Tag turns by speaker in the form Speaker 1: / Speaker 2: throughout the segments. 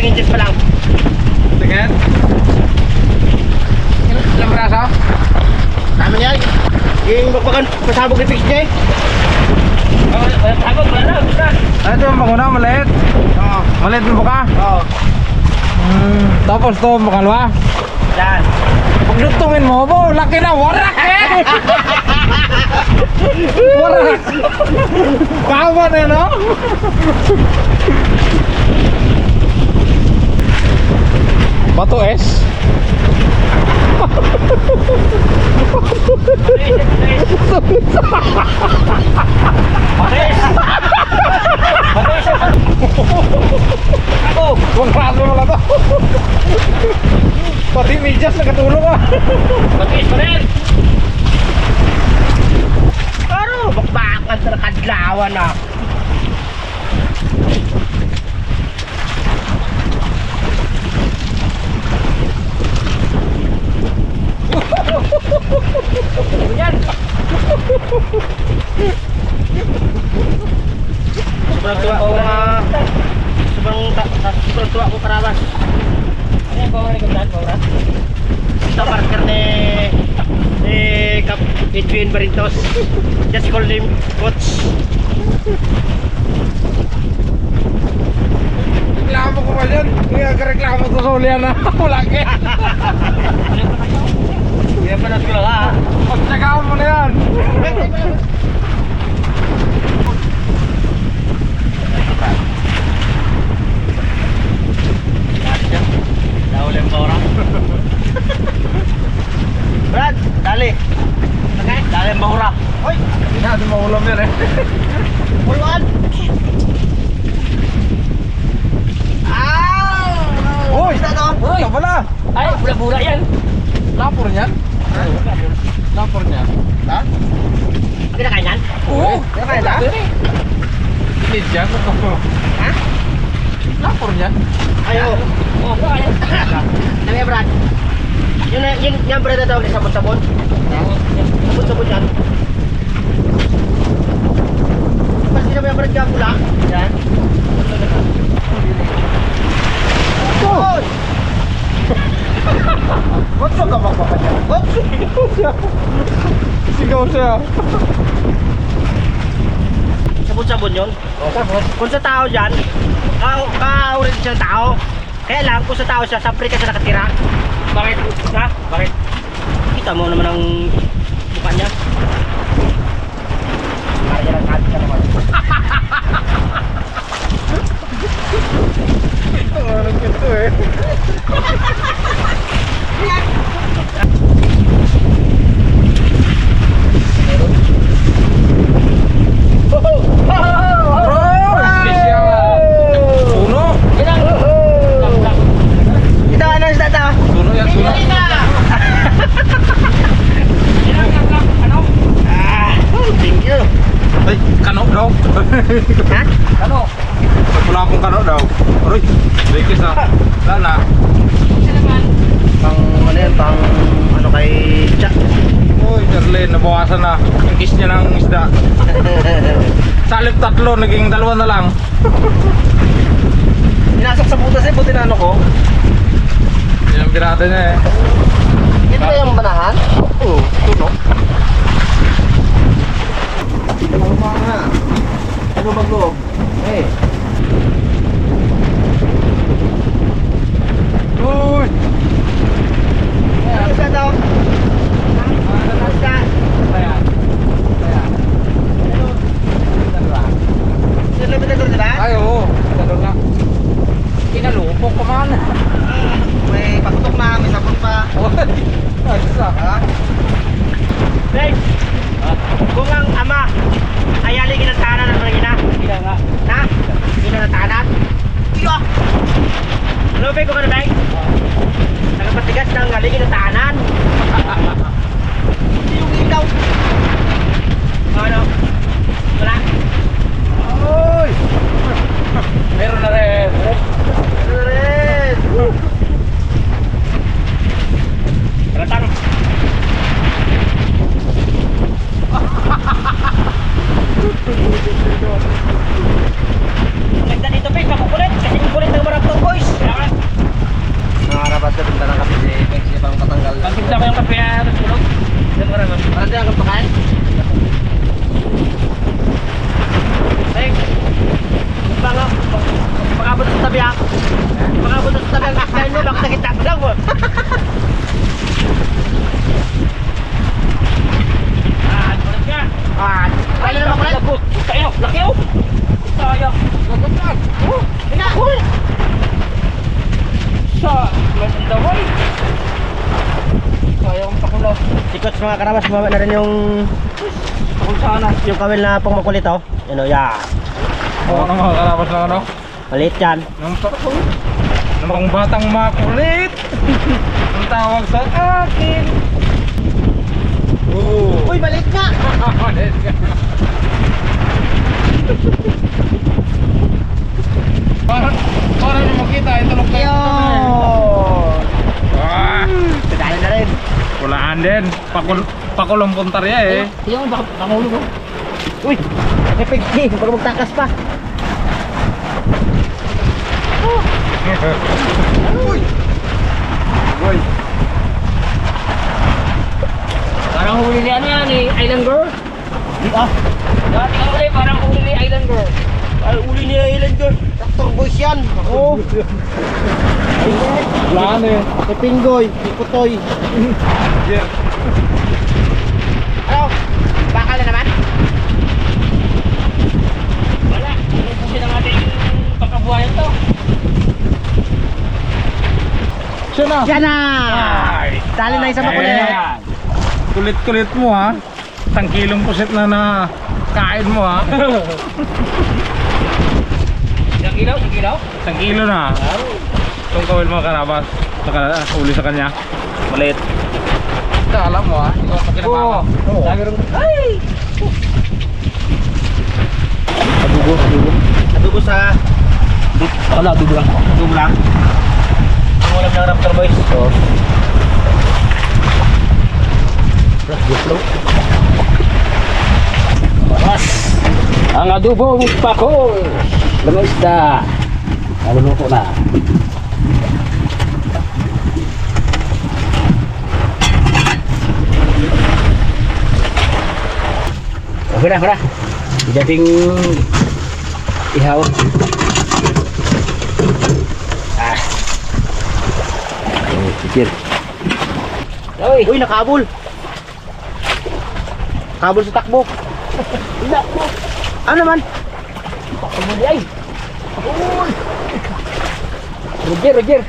Speaker 1: Ilang inches pa lang.
Speaker 2: Tingin. Ilang braso?
Speaker 1: Tama niyan. Yung magpakan pasabog ni Pix J. Pasabog, wala na.
Speaker 2: Ano ito yung panguna? Maliit?
Speaker 1: Oo.
Speaker 2: Maliit mo ka?
Speaker 1: Oo.
Speaker 2: Tapos ito, makalwa?
Speaker 1: Yan.
Speaker 2: Pag lutungin mo po, laki na, warak eh! Warak! Kawan eh, no? Bato es?
Speaker 1: Ako.
Speaker 2: Huwag raso mo lang to. Pati medyas nakatulong ah.
Speaker 1: Batis pa rin. Pero bakbakan sa kadlawan na. Yan. Sobrang tuwa ko sobrang tuwa ko Karabas. Ano yung bawang rekomendaan, Bawra? Ito partner ni Kap Edwin Barintos. Just call him Coach.
Speaker 2: Reklamo ko pa dyan. Hindi ka reklamo sa Solian na. Wala ka.
Speaker 1: Hindi pa natin lang ha.
Speaker 2: Pagtsagaan mo na yan.
Speaker 1: Dahil yung Bawra. Brad, dali. Okay? Dali yung Bawra. Hoy!
Speaker 2: Hindi natin maulam yan eh.
Speaker 1: Puluan!
Speaker 2: Uy! Uy! Wala!
Speaker 1: Ay, bula-bula yan.
Speaker 2: Lapor niyan? Lapor niyan?
Speaker 1: Ha? Kinakain yan?
Speaker 2: Oo! Kinakain na? Kinid yan?
Speaker 1: Ha?
Speaker 2: Lapor niyan?
Speaker 1: Ayo. Oh, kaya. Nami Brad. Yung Brad na daw ni sabon-sabon. Sabon-sabon yan. Pasti na may Brad ka pula. Yan. Oh!
Speaker 2: What's up ka magpapa niya?
Speaker 1: What?
Speaker 2: Sigaw siya.
Speaker 1: Sabon-sabon yun. Kung sa tao dyan, ka-orange siya tao. Kaya lang, kung sa tao siya, sa Africa siya nakatira. Bakit? Ha? Bakit? Kita mo naman ang mukha niya. Kaya lang kahit ka naman.
Speaker 2: Ito ano ito eh. Ay, kano daw.
Speaker 1: Ha?
Speaker 2: Kano? Wala akong kano daw. Aroy, bigis na. Lala.
Speaker 1: Pang ano yan, pang ano kay Jack.
Speaker 2: Uy, Charlene, nabawasan na. Ang kiss niya ng isda. Salip 3, naging 2 na lang.
Speaker 1: Pinasok sa butas eh, buti na ano ko.
Speaker 2: Yan ang birada niya eh.
Speaker 1: Ito na yung banahan?
Speaker 2: Oo, tuno.
Speaker 1: Ano mag-loob? Eh.
Speaker 2: Uy!
Speaker 1: Ano siya daw? Ano siya?
Speaker 2: Ayan. Ayan.
Speaker 1: Sino ba ito sila?
Speaker 2: Ay, oo. Dalo na. Kinalupok ko man.
Speaker 1: May pakutok na, may sabon pa.
Speaker 2: Ay, isa.
Speaker 1: Ha? Hey! Kung ang ama ay aligin ng tahanan ng mga ina. Ina nga. Na? Ina ng tahanan? Iyo! Lupay ko ka na, Bay? Nagpatigas ng aligin ng tahanan. Yung ikaw. Ano? Wala?
Speaker 2: Uy! Meron na rin.
Speaker 1: Ano rin? Ratang. Ang ganda dito, Bay, makukulit. Kasi kukulit ng Maraptor Boys. Baka butas na lang dahil mo, baka nakita ko lang mo. Bulat ka. Kaya naman kulit. Tayo, laki oh. Tayo. Gagawin. Ina. Sa, magandaway. Kaya kong pakulo. Sikots mga karabas, bumaba na rin yung pakul sana. Yung kawil na pang makulit oh. Yan o, yan.
Speaker 2: Oo, mga karabas na ano?
Speaker 1: Maliit yan.
Speaker 2: Ang tako. Namang batang makulit. Ang tawag sa akin. Oo.
Speaker 1: Uy, maliit nga!
Speaker 2: Para nyo makita, ito lang tayo. Ah,
Speaker 1: Kadali na rin.
Speaker 2: kulaan din. Pakulong puntarya eh.
Speaker 1: Yung baka pangulo ko. Uy, effective. Baka magtakas pa.
Speaker 2: Uy. Uy.
Speaker 3: Parang huli ni ano yan, ni Island Girl.
Speaker 1: Ah,
Speaker 3: Dati ka huli, parang huli ni Island Girl.
Speaker 1: ay uli niya Island Girl. Tractor boys yan. Oo.
Speaker 2: Kulaan eh.
Speaker 1: Pinggoy, Ikutoy.
Speaker 2: Yeah.
Speaker 1: Ano? Bakal na naman?
Speaker 3: Wala, ubusin ang ating pagkabuhayan to.
Speaker 2: Siya na.
Speaker 1: Yan na!
Speaker 2: Ay.
Speaker 1: Dali na isang makulit.
Speaker 3: Ayan.
Speaker 2: Kulit-kulit mo ha. Isang kilong pusit na kain mo ha.
Speaker 3: Isang kilaw, isang kilaw.
Speaker 2: Isang kilo na. Itong kawil mga karabas. Uli sa kanya. Maliit. Alam mo ha. Ikaw sa kinapaka.
Speaker 3: Lagi rin. Ay!
Speaker 1: Adubo. Adubo sa...
Speaker 3: Wala, dugo lang.
Speaker 1: Adubo lang. Ang ulam ng Raptor Boys. Oo.
Speaker 3: Bawas! Ang adubong pako! Lamang isda! Naluluto na. Okay na, para. Dating ihaw. Ah. Pikir.
Speaker 1: Uy, nakabul. Kabul sa takbo.
Speaker 3: Hindi po.
Speaker 1: Ano naman?
Speaker 3: Pagkamuli ay. Roger, Roger.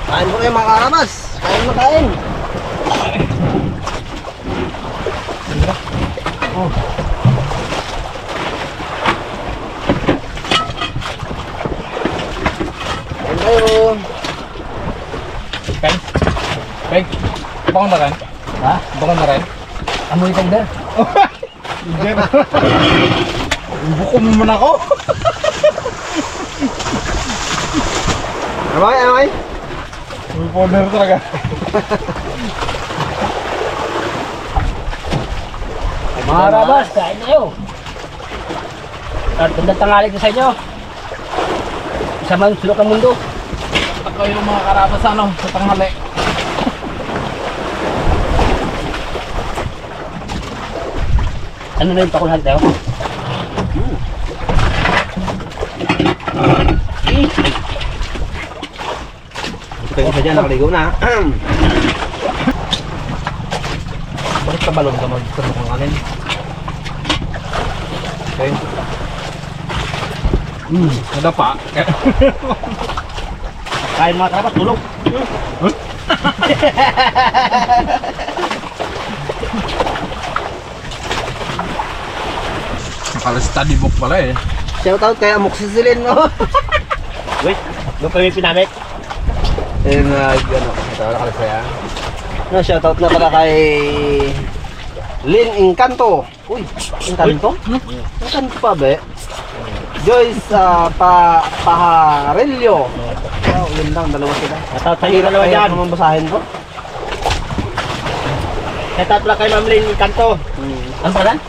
Speaker 1: Kain mo kayo mga karabas. Kain mo kain. Kain kayo.
Speaker 2: Peng. Peng. Bangon na rin.
Speaker 3: Ha?
Speaker 2: Bangon na rin.
Speaker 3: Amoy tender.
Speaker 2: Buko mo muna ako.
Speaker 1: Ano kayo? Ano kayo?
Speaker 2: May powder talaga.
Speaker 3: Mga rabas, kain na yun. Gandang tangali ko sa inyo. Isama yung sulok ng mundo.
Speaker 2: Ako yung mga karabas sa ano, sa tanghali.
Speaker 3: Ano na yung pakulahan tayo?
Speaker 1: Ito yung isa dyan, nakaligo na. Bakit kabalong ka mag-sarap ng kanin? Okay.
Speaker 2: Ada pa.
Speaker 1: Kain mga karabas, tulog.
Speaker 2: Pala study book pala eh.
Speaker 1: Shoutout kay Amok Sisilin mo. Wait, doon pa yung pinamit. Eh, ano, ito na kalisaya. No, shoutout na pala kay Lin Encanto. Uy, Encanto? Encanto pa be? Joyce Pajarillo. Wow, yun lang, dalawa sila.
Speaker 3: Shoutout sa iyo, dalawa dyan.
Speaker 1: Kaya naman basahin ko.
Speaker 3: Shoutout pala kay Ma'am Lynn Kanto. Ano pa lang?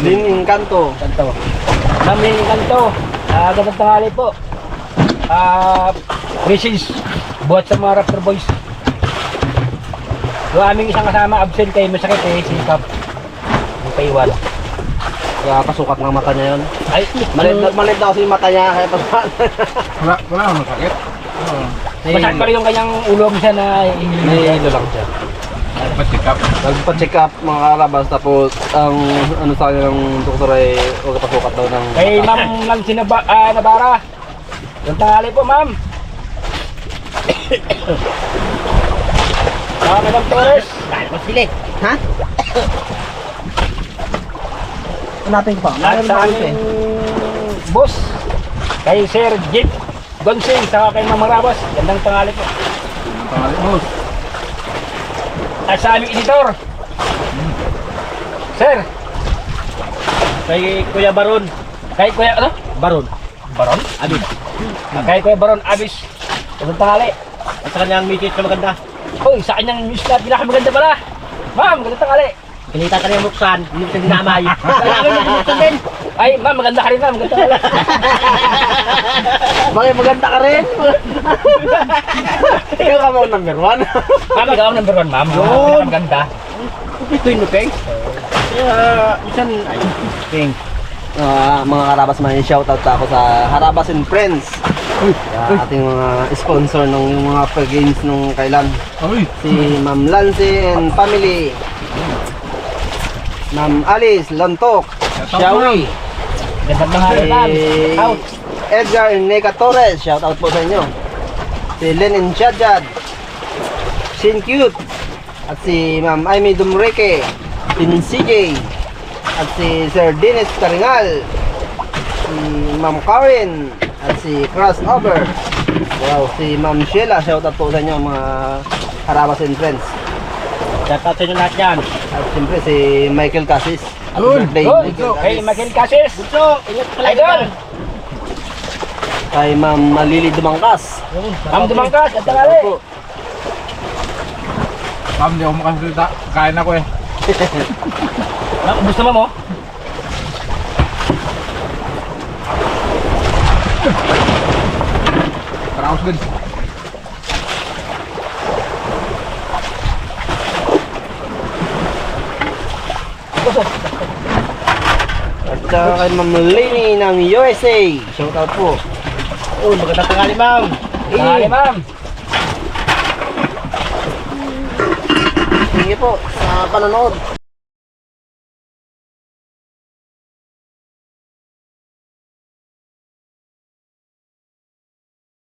Speaker 1: Lin Encanto.
Speaker 3: Kanto. Ma'am Lynn Kanto. Gandang tangali po. message buhat sa mga Raptor Boys. Yung aming isang kasama absent kay masakit eh, si Kap. Yung paiwan.
Speaker 1: Kaya kasukat ng mata niya yun.
Speaker 3: Ay,
Speaker 1: Malit daw kasi yung mata niya, kaya pasukat.
Speaker 2: Wala akong masakit.
Speaker 3: masakit pa rin yung kanyang ulo siya na
Speaker 1: Nahihilo lang siya.
Speaker 2: Pasikap.
Speaker 1: Nagpa-check up mga karabas, tapos ang ano sa kanya ng doktor ay huwag pasukat daw ng
Speaker 3: Kay Ma'am Nancy Nabara. Yung tanghali po, Ma'am. Madam Torres.
Speaker 1: Dahil pa sila. Ha? Hanapin ko pa.
Speaker 3: At sa aming boss, kay Sir Jeep Gonsing, saka kay Ma'am Marabas. Gandang tanghali po.
Speaker 2: Boss.
Speaker 3: At sa aming editor, Sir,
Speaker 1: Kay Kuya Baron.
Speaker 3: kay Kuya, ano?
Speaker 1: Baron.
Speaker 3: Baron?
Speaker 1: Abis.
Speaker 3: Kay Kuya Baron Abis. Gandang tanghali.
Speaker 1: At sa kanyang message na maganda.
Speaker 3: Uy, sa kanyang news na pinakamaganda pala. Ma'am, gandang tanghali.
Speaker 1: Kinita ka niya buksan, hindi mo siya dinamay. Kailangan niya buksan din.
Speaker 3: Ay, ma'am, maganda ka rin, ma'am. Maganda tanghali.
Speaker 1: Bakit maganda ka rin? Ikaw ka mo number 1.
Speaker 3: Ma'am, ikaw ang number 1, ma'am.
Speaker 1: Yun.
Speaker 3: Maganda.
Speaker 1: Ito yung nupeng. Kaya, isan, ay, Ping. Mga Harabas man, shoutout ako sa Harabas and Friends. Ating mga sponsor ng mga games nung kailan.
Speaker 2: Uy.
Speaker 1: Si Ma'am Lancy and family. Ma'am Alice Lantok, Shawi,
Speaker 3: Gandang tanghali, ma'am. Out.
Speaker 1: Edgar Neka Torres, shoutout po sa inyo. Si Lenin Shadjad, Shin Cute, at si Ma'am Amy Dumreke, si CJ, at si Sir Dennis Karingal, si Ma'am Karen, at si Crossover. Wow, si Ma'am Sheila, shoutout po sa inyo mga Harabas and Friends. Shoutout sa inyo lahat yan. At siyempre si Michael Casis. Happy
Speaker 2: Good.
Speaker 1: birthday,
Speaker 3: Good.
Speaker 1: Michael
Speaker 3: Kay
Speaker 1: Casis.
Speaker 3: Michael Casis.
Speaker 1: Bunso, ingat pala
Speaker 3: Idol.
Speaker 1: Kay Ma'am Lily Dumangkas.
Speaker 3: Ma'am Dumangkas, gandang tanghali.
Speaker 1: Opo.
Speaker 2: Ma'am, di ako makasalita. Kain ako eh.
Speaker 3: Ma'am, gusto mo mo?
Speaker 2: Paraos din.
Speaker 1: At kay Ma'am Lini ng USA. Shoutout po. Oh, magandang tanghali, Ma'am.
Speaker 3: Tanghali, ma'am.
Speaker 1: Sige po sa panonood.